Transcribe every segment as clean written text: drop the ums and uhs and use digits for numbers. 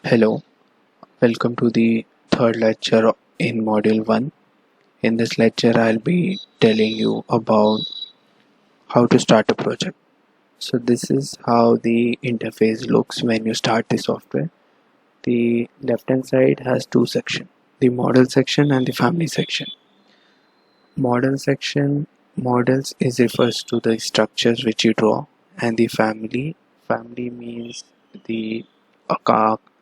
Hello, welcome to the third lecture in Module 1. In this lecture, I'll be telling you about how to start a project. So this is how the interface looks when you start the software. The left hand side has two sections, the model section and the family section. Model section, models is refers to the structures which you draw, and the family means the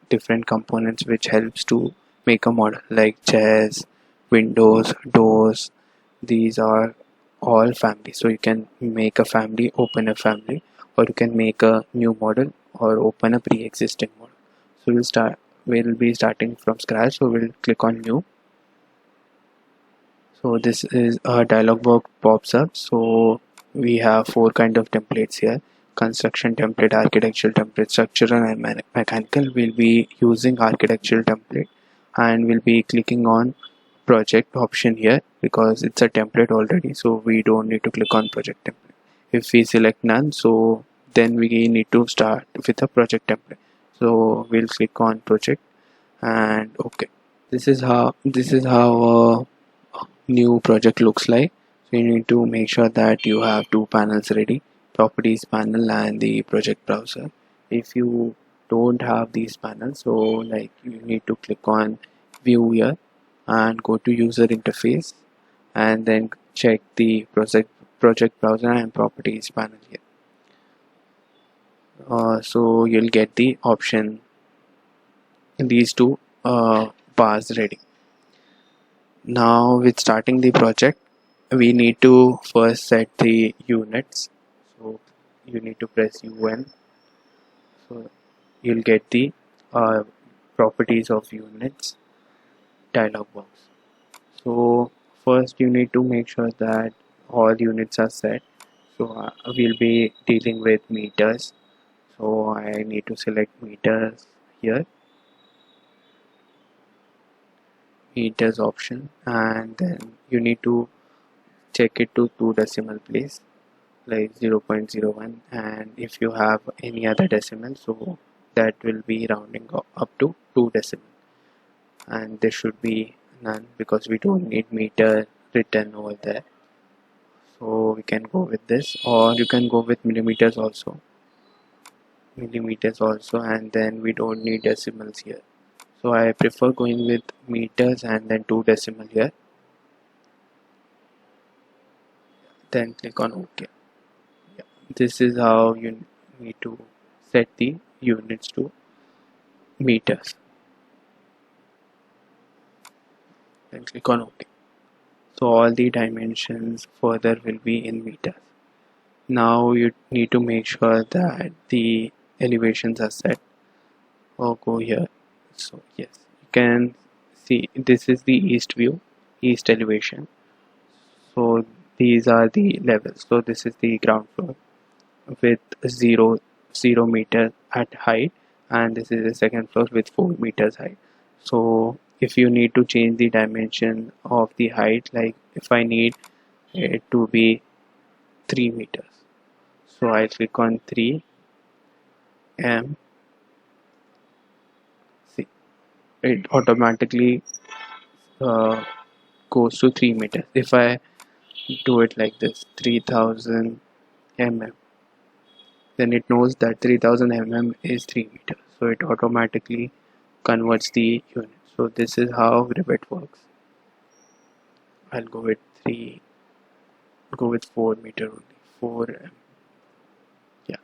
different components which helps to make a model like chairs, windows, doors. These are all family. So you can make a family, open a family, or you can make a new model or open a pre-existing model. So we'll be starting from scratch. So we'll click on new. So this is a dialog box pops up. So we have four kind of templates here: construction template, architectural template, structural and mechanical. We'll be using architectural template and we'll be clicking on project option here because it's a template already, so we don't need to click on project template. If we select none, so then we need to start with a project template. So we'll click on project and okay. This is how new project looks like. So you need to make sure that you have two panels ready, properties panel and the project browser. If you don't have these panels, so like you need to click on view here and go to user interface and then check the project browser and properties panel here. So you'll get the option in these two bars ready. Now with starting the project, we need to first set the units. So you need to press UN. So you'll get the uh, properties of units dialog box. So first you need to make sure that all units are set. So we'll be dealing with meters. So I need to select meters here, meters option, and then you need to check it to 2 decimal place like 0.01, and if you have any other decimal, so that will be rounding up to 2 decimal, and there should be none because we don't need meter written over there. So we can go with this, or you can go with millimeters also, and then we don't need decimals here. So I prefer going with meters and then 2 decimal here, then click on OK. Yeah. This is how you need to set the units to meters, then click on OK. So all the dimensions further will be in meters. Now you need to make sure that the elevations are set, or go here. So yes, you can see this is the east view, east elevation. So these are the levels. So this is the ground floor with 0 meter at height, and this is the second floor with 4 meters height. So if you need to change the dimension of the height, like if I need it to be 3 meters, so I click on 3 m. See, it automatically uh, goes to 3 meters. If I do it like this, 3000 mm, then it knows that 3000 mm is 3 meters, so it automatically converts the unit. So this is how Revit works. I'll go with 4 meter only, 4 m. Yeah,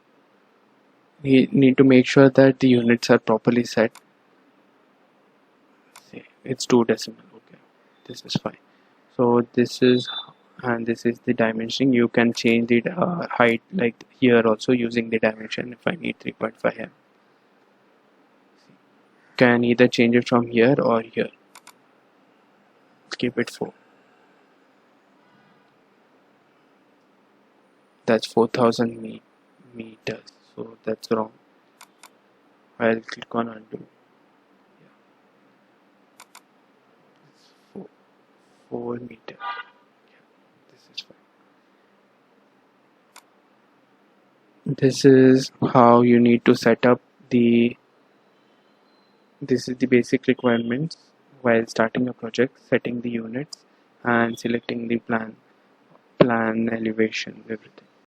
we need to make sure that the units are properly set. See, it's 2 decimal. Okay, this is fine. So this is, and this is the dimension. You can change the height like here also using the dimension. If I need 3.5 m, can either change it from here or here. Keep it 4. That's 4000 meters. So that's wrong. I'll click on undo. Yeah. 4 meter. Yeah, this is fine. This is how you need to set up the This is the basic requirements while starting a project: setting the units and selecting the plan elevation, everything.